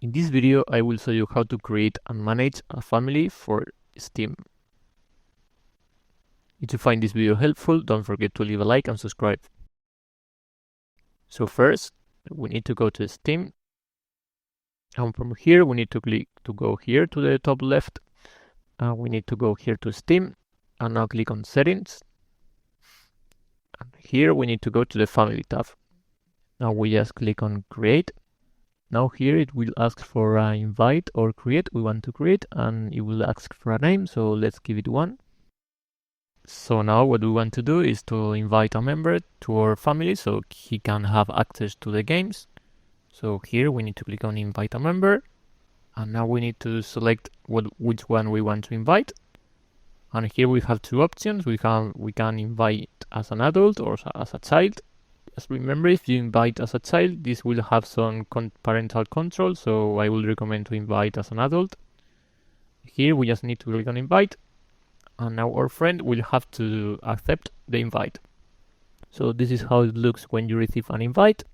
In this video, I will show you how to create and manage a family for Steam. If you find this video helpful, don't forget to leave a like and subscribe. So first, we need to go to Steam. And from here, we need to click to go here to the top left. We need to go here to Steam and now click on Settings. And here we need to go to the Family tab. Now we just click on Create. Now here it will ask for an invite or create. We want to create and it will ask for a name. So let's give it one. So now what we want to do is to invite a member to our family so he can have access to the games. So here we need to click on invite a member. And now we need to select which one we want to invite. And here we have two options. We can invite as an adult or as a child. Just remember, if you invite as a child, this will have some parental control, so I will recommend to invite as an adult. Here we just need to click on invite, and now our friend will have to accept the invite. So this is how it looks when you receive an invite.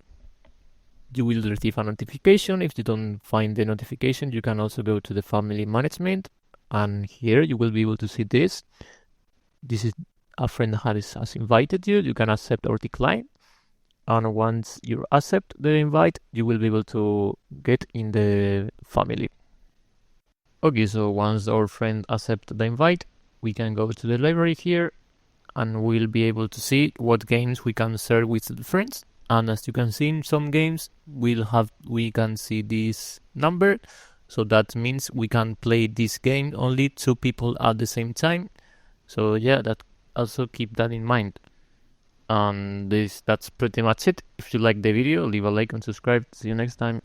You will receive a notification. If you don't find the notification, you can also go to the family management, and here you will be able to see this. This is a friend that has invited you. You can accept or decline. And once you accept the invite, you will be able to get in the family. Okay, so once our friend accepts the invite, we can go to the library here and we'll be able to see what games we can share with the friends. And as you can see, in some games we can see this number. So that means we can play this game only 2 people at the same time. So yeah, that also keep that in mind. And that's pretty much it. If you like the video, leave a like and subscribe. See you next time.